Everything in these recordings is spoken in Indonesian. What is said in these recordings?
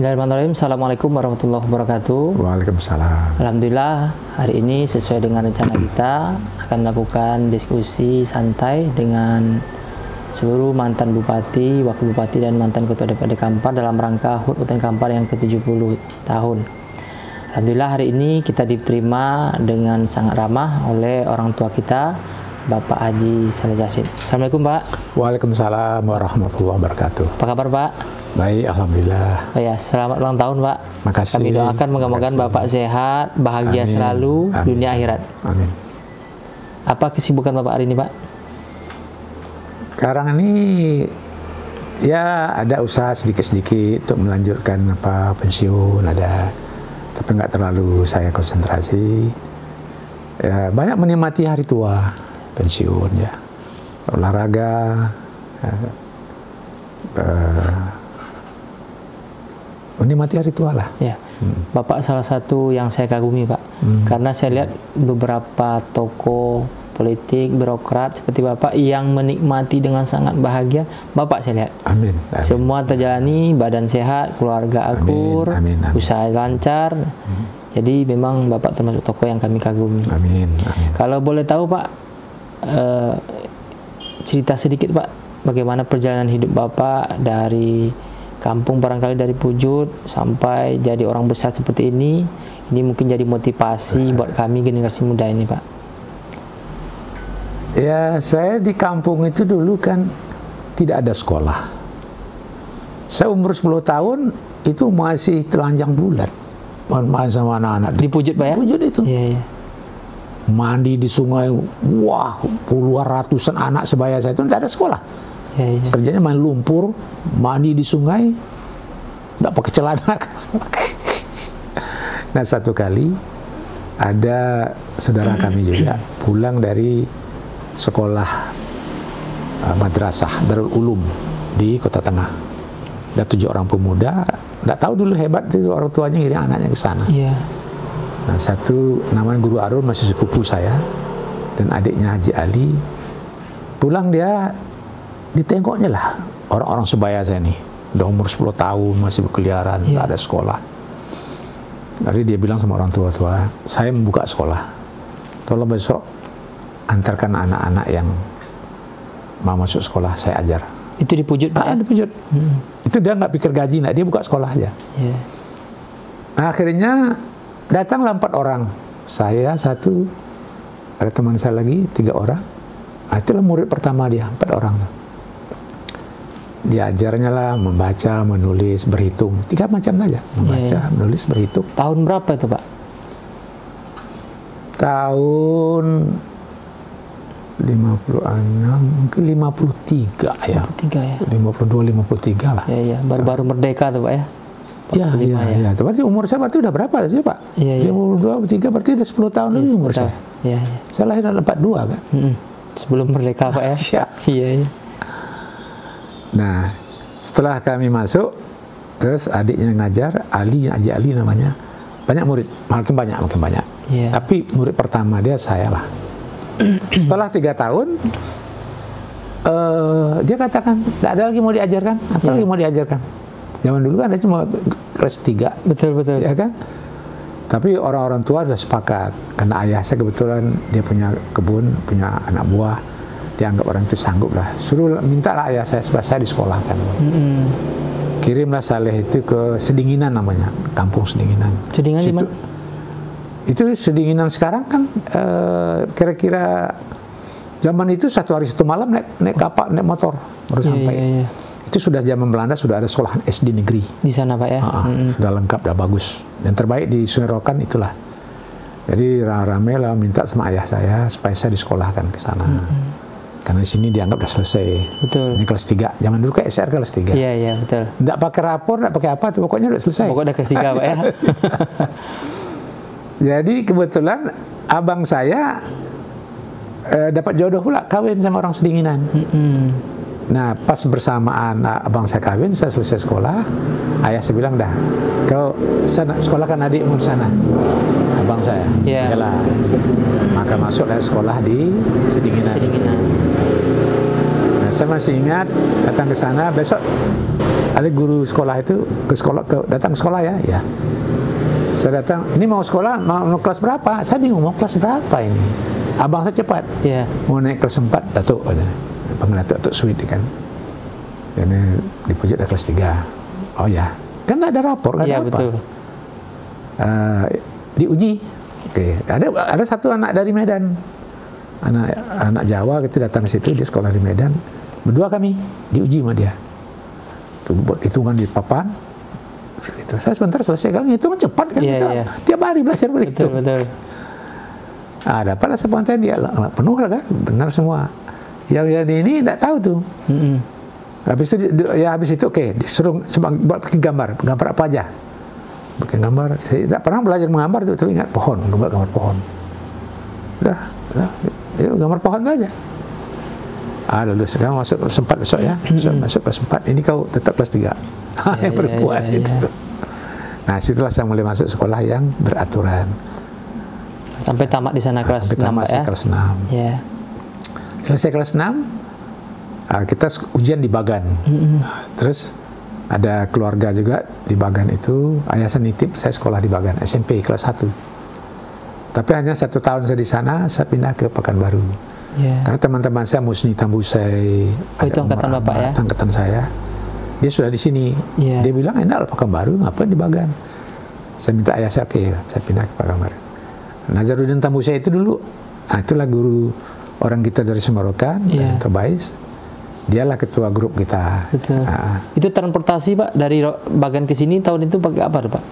Bismillahirrahmanirrahim. Assalamualaikum warahmatullahi wabarakatuh. Waalaikumsalam. Alhamdulillah, hari ini sesuai dengan rencana kita akan melakukan diskusi santai dengan seluruh mantan bupati, wakil bupati, dan mantan ketua DPRD Kampar dalam rangka HUT Kabupaten Kampar yang ke-70 tahun. Alhamdulillah, hari ini kita diterima dengan sangat ramah oleh orang tua kita, Bapak Haji Saleh Jasid. Assalamualaikum, Pak. Waalaikumsalam warahmatullahi wabarakatuh. Apa kabar, Pak? Baik, alhamdulillah. Oh ya, selamat ulang tahun, Pak. Makasih. Kami doakan moga-moga Bapak sehat, bahagia Amin. selalu, Amin. dunia akhirat. Amin. Apa kesibukan Bapak hari ini, Pak? Sekarang ini ya ada usaha sedikit-sedikit untuk melanjutkan pensiun ada, tapi nggak terlalu saya konsentrasi. Ya, banyak menikmati hari tua, pensiun ya, olahraga. Menikmati hari tua lah. Ya, Bapak salah satu yang saya kagumi, Pak, karena saya lihat beberapa tokoh politik, birokrat seperti Bapak yang menikmati dengan sangat bahagia. Bapak saya lihat. Amin. Amin. Semua terjalani, badan sehat, keluarga akur, amin. Amin. usaha lancar. Jadi memang Bapak termasuk tokoh yang kami kagumi. Amin. Amin. Kalau boleh tahu, Pak, cerita sedikit, Pak, bagaimana perjalanan hidup Bapak dari kampung, barangkali dari Pujut sampai jadi orang besar seperti ini. Ini mungkin jadi motivasi buat kami generasi muda ini, Pak. Ya, saya di kampung itu dulu kan tidak ada sekolah. Saya umur 10 tahun itu masih telanjang bulat. Main sama anak-anak. Di Pujut, Pak, ya? Pujut itu. Iya, iya. Mandi di sungai, wah, puluhan ratusan anak sebaya saya itu tidak ada sekolah. Iya, iya. Kerjanya main lumpur, mandi di sungai, nggak pakai celana. Nah, satu kali ada saudara kami juga pulang dari sekolah madrasah Darul Ulum di Kota Tengah. Ada 7 orang pemuda, nggak tahu dulu hebat itu orang tuanya ngirim anaknya ke sana. Iya. Nah, satu namanya Guru Arul, masih sepupu saya, dan adiknya Haji Ali. Pulang dia ditengoknya lah orang-orang sebaya saya nih, udah umur 10 tahun masih berkeliaran, nggak ada sekolah. Jadi dia bilang sama orang tua-tua, saya membuka sekolah, tolong besok antarkan anak-anak yang mau masuk sekolah, saya ajar. Itu di Pujut, Pak? Di Pujut. Itu dia nggak pikir gaji, dia buka sekolah aja. Iya. Nah, akhirnya datanglah 4 orang, saya 1, ada teman saya lagi 3 orang. Nah, itulah murid pertama dia, 4 orang. Diajarnya lah membaca, menulis, berhitung, 3 macam saja, membaca, menulis, berhitung. Tahun berapa itu, Pak? Tahun 56, mungkin 53 ya. 53 ya. 52, 53 lah. Iya, iya. Baru-baru merdeka tuh, Pak, ya? Iya. Berarti umur saya berarti udah berapa sih, Pak? Iya. 52, 53, berarti udah 10 tahun lagi umur saya. Iya. Saya lahir tahun 42 kan. Sebelum merdeka, Pak, ya? Iya. Iya. Nah, setelah kami masuk, terus adiknya ngajar, Haji Ali namanya. Banyak murid, makin banyak. Iya. Tapi murid pertama dia saya lah. Setelah 3 tahun, dia katakan, tidak ada lagi mau diajarkan, apa lagi mau diajarkan? Zaman dulu kan ada cuma kelas 3. Betul. Ya kan? Tapi orang-orang tua sudah sepakat, karena ayah saya kebetulan dia punya kebun, punya anak buah, dianggap orang itu sanggup lah. Suruh mintalah ayah saya supaya saya disekolahkan. Kirimlah Saleh itu ke Sedinginan namanya, kampung Sedinginan. Sedinginan di mana? Itu Sedinginan sekarang kan kira-kira zaman itu 1 hari 1 malam naik kapal, naik motor baru sampai. Iya. Itu sudah zaman Belanda, sudah ada sekolah SD negeri Di sana, Pak, ya? sudah lengkap, sudah bagus, dan terbaik di Sungai Rokan itulah. Jadi rame lah minta sama ayah saya supaya saya disekolahkan ke sana. Karena di sini dianggap sudah selesai. Betul. Ini kelas 3. Zaman dulu ke SR kelas 3. Iya, betul. Tidak pakai rapor, tidak pakai apa, pokoknya sudah selesai. Pokoknya udah kelas 3, Pak, ya? Jadi kebetulan abang saya dapat jodoh pula, kawin sama orang Sedinginan. Nah, pas bersamaan abang saya kawin, saya selesai sekolah, ayah saya bilang, dah, kau sana sekolahkan adikmu di sana, abang saya. Yalah. Maka masuklah sekolah di Sedinginan. Saya masih ingat datang ke sana, besok ada guru sekolah itu datang ke sekolah ya. Ya. Saya datang, ini mau sekolah, mau kelas berapa? Saya bingung mau kelas berapa ini. Abang saya cepat, mau naik kelas 4, Datuk ada. Panggil Datuk Sweet kan. Dan di puncak ada kelas 3. Oh ya, kan ada rapor, kan ada apa? Betul. Diuji. Oke, ada satu anak dari Medan. Anak Jawa kita datang ke situ, dia sekolah di Medan. Berdua kami diuji sama dia. Buat hitungan di papan. Itu saya sebentar selesai, kalau hitungan cepat kan kita tiap hari belajar berhitung. Betul. Dapatlah spontan dia penuh lah kan, benar semua. Yang ini tidak tahu tuh. Habis itu oke, disuruh buat bikin gambar apa aja. Bikin gambar. Saya tidak pernah belajar menggambar tuh, tapi ingat pohon, gambar pohon. Udah, gambar pohon itu aja. Lulus. Sekarang masuk kelas 4 besok ya. Masuk kelas 4. Ini kau tetap kelas 3. Yang perempuan itu. Nah, situlah saya mulai masuk sekolah yang beraturan. Sampai tamat di sana kelas 6 ya? Kelas 6. Selesai kelas 6, kita ujian di Bagan. Terus ada keluarga juga di Bagan itu. Ayah saya nitip, saya sekolah di Bagan, SMP kelas 1. Tapi hanya 1 tahun saya di sana, saya pindah ke Pekanbaru. Karena teman-teman saya, Musni Tambusai, itu angkatan Bapak ya? Angkatan saya. Dia sudah di sini. Dia bilang, enak lah Pekanbaru, ngapain di Bagan? Saya minta ayah saya, oke, saya pindah ke Pekanbaru. Nazaruddin Tambusai itu dulu, itulah guru orang kita dari Semerokan, Tobais. Dialah ketua grup kita. Betul. Itu transportasi Pak, dari Bagan ke sini tahun itu pakai apa Pak?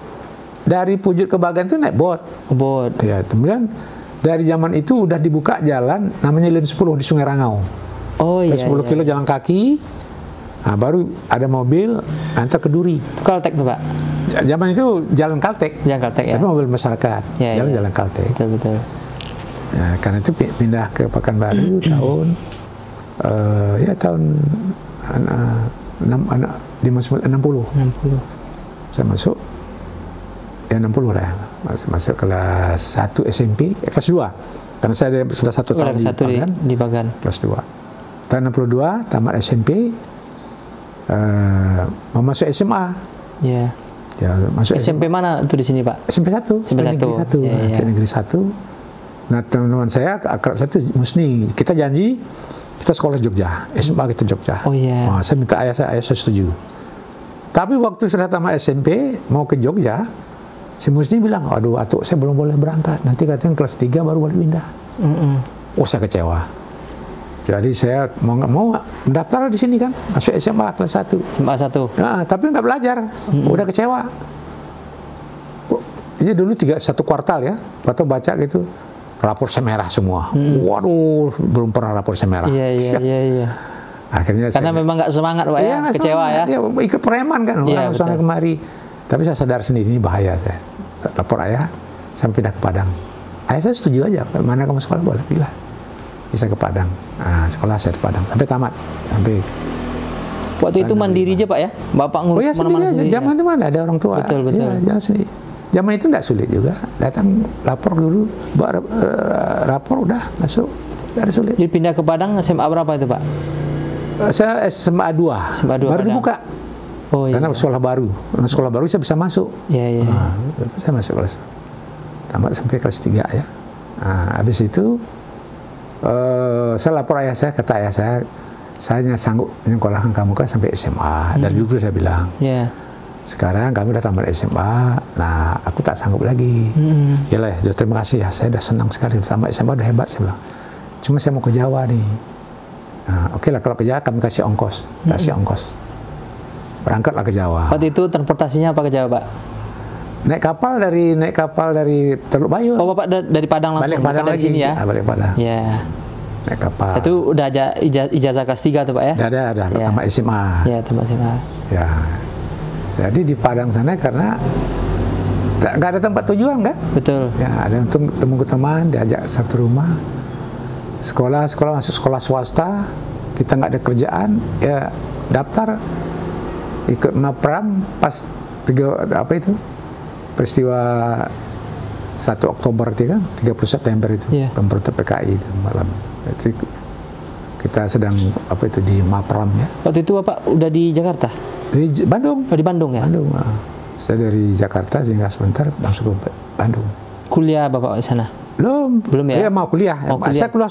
Dari Pujut ke Bagan itu naik bot. Ya, kemudian dari zaman itu udah dibuka jalan namanya Lin 10 di Sungai Rangau. Terus 10 kilo jalan kaki. Baru ada mobil antar ke Duri. Itu Kaltek tuh Pak? Zaman itu jalan Kaltek. Jalan Kaltek ya. Tapi mobil masyarakat. Jalan Kaltek. Betul. Nah, karena itu pindah ke Pekanbaru tahun tahun 60. Saya masuk 60 lah. Masuk kelas 1 SMP, kelas 2. Karena saya sudah 1 tahun di Bagan. Kelas 2. Tahun 62 tamat SMP, mau masuk SMA. Ya, masuk SMP mana tuh di sini Pak? SMP 1. SMP 1. Negeri 1. Nah, teman-teman saya akrab satu Musni. Kita janji kita sekolah Jogja, SMA kita Jogja. Saya minta ayah saya setuju. Tapi waktu sudah tamat SMP mau ke Jogja, si Musni bilang, aduh Atuk, saya belum boleh berangkat. Nanti katanya kelas 3 baru boleh pindah. Saya kecewa. Jadi saya mau mendaftar di sini kan, masuk SMA kelas 1. SMA 1. Tapi nggak belajar, udah kecewa. Ini dulu 1 kuartal ya, atau baca gitu, rapor semerah semua. Waduh, belum pernah rapor semerah. Iya. Akhirnya karena memang nggak semangat Pak ya, kecewa ya. Ikut preman kan, orang sana kemari. Tapi saya sadar sendiri ini bahaya saya. Lapor ayah, sampai pindah ke Padang. Ayah saya setuju aja, mana kamu sekolah boleh pilih. Bisa ke Padang. Sekolah saya di Padang sampai tamat. Waktu itu mandiri aja Pak ya, Bapak ngurus mana-mana sendiri. Zaman itu mana ada orang tua. Betul. Zaman itu tidak sulit juga. Datang lapor dulu, rapor udah masuk, tidak sulit. Jadi pindah ke Padang SMA berapa itu Pak? Saya SMA 2. Baru dibuka. Karena sekolah baru. Sekolah baru saya bisa masuk. Saya masuk kelas. Tamat sampai kelas 3 ya. Habis itu saya lapor ayah saya, kata ayah saya hanya sanggup menyekolahkan kamu kan sampai SMA. Dari dulu saya bilang. Sekarang kami udah tamat SMA. Nah, aku tak sanggup lagi. Yalah, terima kasih ya. Saya udah senang sekali tamat SMA, udah hebat saya bilang. Cuma saya mau ke Jawa nih. Oke lah, kalau ke Jawa kami kasih ongkos. Berangkatlah ke Jawa. Waktu itu transportasinya apa ke Jawa Pak? Naik kapal dari Teluk Bayur. Bapak dari Padang langsung balik Padang dari lagi. Sini ya? Balik Padang. Naik kapal. Itu udah ijazah kelas 3 tuh Pak ya? Ada. Tamat SMA. Tamat SMA. Jadi di Padang sana karena nggak ada tempat tujuan kan? Betul. Ada untuk temu teman, diajak satu rumah. Sekolah masuk sekolah swasta, kita nggak ada kerjaan, ya daftar ikut MAPRAM pas peristiwa 1 Oktober itu kan, 30 September itu, pemberontak PKI itu malam. Jadi Kita sedang apa itu di Mapram ya. Waktu itu Bapak udah di Jakarta? Di Bandung. Oh, di Bandung ya? Bandung. Saya dari Jakarta tinggal sebentar masuk ke Bandung. Kuliah Bapak di sana? Belum ya? Mau kuliah. Saya keluar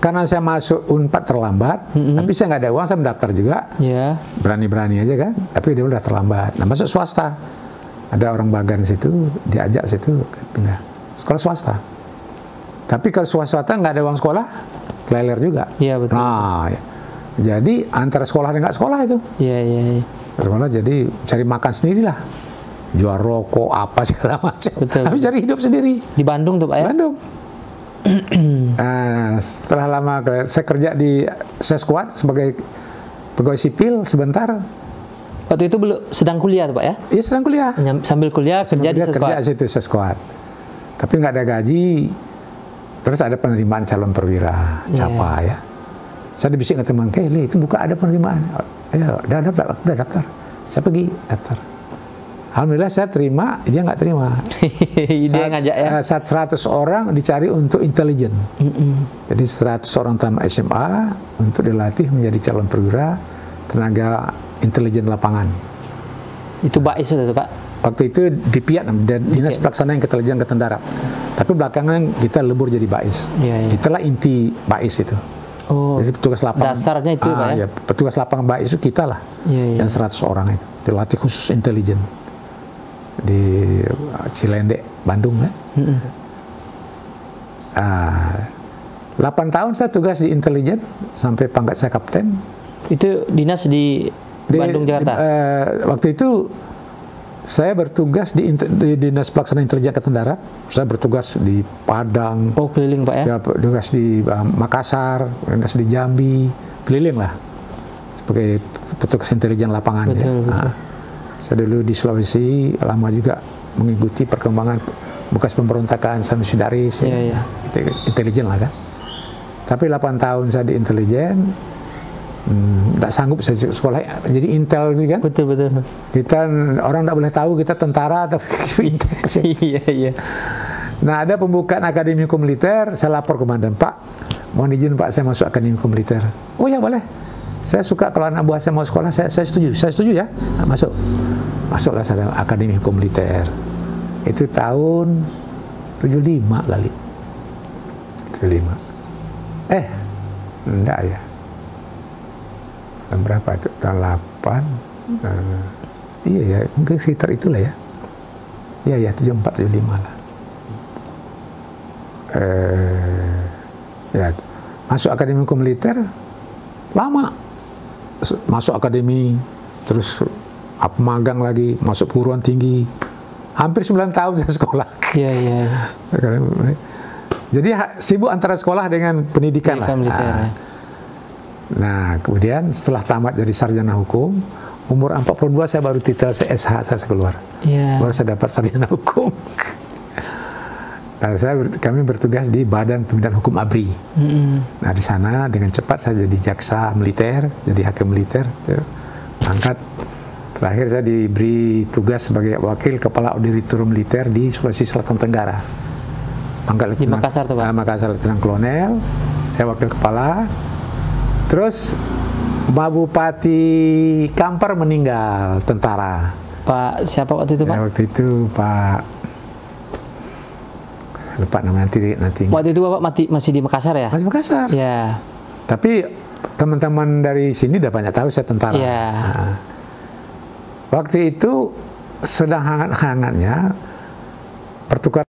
karena saya masuk Unpad terlambat, tapi saya nggak ada uang, saya mendaftar juga. Yeah. Berani-berani aja kan, tapi dia udah terlambat. Nah, masuk swasta. Ada orang Bagan situ, diajak situ pindah sekolah swasta. Tapi kalau swasta nggak ada uang sekolah, keleler juga. Iya, betul. Nah, ya. Jadi antara sekolah dan nggak sekolah itu. Iya. Sekolah jadi cari makan sendirilah. Jual rokok apa segala macam. Tapi cari hidup sendiri. Di Bandung tuh Pak ya? Bandung. Setelah lama saya kerja di Sesquad sebagai pegawai sipil sebentar. Waktu itu sedang kuliah tuh Pak ya? Iya, sedang kuliah. Sambil kuliah kerja di Sesquad. Kerja situ Sesquad. Tapi nggak ada gaji. Terus ada penerimaan calon perwira, CAPA ya. Saya dibisik ke teman, itu buka ada penerimaan. Ya, udah daftar. Saya pergi daftar. Alhamdulillah saya terima, dia nggak terima. Dia ngajak ya? Saat 100 orang dicari untuk intelijen. Jadi 100 orang tamat SMA untuk dilatih menjadi calon perwira tenaga intelijen lapangan. Itu BAIS itu Pak? Waktu itu di PIAT, Dinas Pelaksana Intelijen Angkatan Darat. Tapi belakangan kita lebur jadi BAIS. Itulah inti BAIS itu. Oh, jadi petugas lapangan. Dasarnya itu Pak ya? Petugas lapangan BAIS itu kita lah. Yang 100 orang itu. Dilatih khusus intelijen. Di Cilendek, Bandung kan. 8 tahun saya tugas di intelijen sampai pangkat saya kapten. Itu dinas di Bandung, Jakarta? Waktu itu saya bertugas di Dinas Pelaksana Intelijen Angkatan Darat. Saya bertugas di Padang. Oh, keliling Pak ya? Bertugas di Makassar, bertugas di Jambi, keliling lah sebagai petugas intelijen lapangan. Betul. Saya dulu di Sulawesi, lama juga mengikuti perkembangan bekas pemberontakan Sanusi Daris, intelijen lah kan. Tapi 8 tahun saya di intelijen, nggak sanggup saya sekolah jadi intel kan. Betul. Kita orang nggak boleh tahu kita tentara tapi intel. Iya. Nah, ada pembukaan Akademi Hukum Militer, saya lapor komandan, Pak, mohon izin Pak saya masuk Akademi Hukum Militer. Oh ya boleh. Saya suka kalau anak buah saya mau sekolah, saya setuju ya. Nah, masuklah saya Akademi Hukum Militer. Itu tahun 75 kali. 75. Enggak ya. Tahun berapa itu? Tahun 8. Iya ya, mungkin sekitar itulah ya. Iya 74 75 lah. Ya, masuk Akademi Hukum Militer lama. Masuk akademi, terus magang lagi, masuk perguruan tinggi. Hampir 9 tahun saya sekolah. Iya. Jadi sibuk antara sekolah dengan pendidikan lah. Nah, kemudian setelah tamat jadi sarjana hukum, umur 42 saya baru titel SH saya keluar. Baru saya dapat sarjana hukum. Nah, kami bertugas di Badan Pembinaan Hukum ABRI. Nah, di sana dengan cepat saya jadi jaksa militer, jadi hakim militer, angkat. Terakhir saya diberi tugas sebagai wakil kepala auditorium militer di Sulawesi Selatan Tenggara. Pangkat di Makassar tuh Pak? Makassar Letnan Kolonel, saya wakil kepala. Terus Pak Bupati Kampar meninggal, tentara. Pak siapa waktu itu Pak? Waktu itu Pak lupa nama nanti. Waktu itu Bapak masih di Makassar ya? Masih Makassar. Ya. Tapi teman-teman dari sini udah banyak tahu saya tentara. Nah, waktu itu sedang hangat-hangatnya pertukaran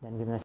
dan generasi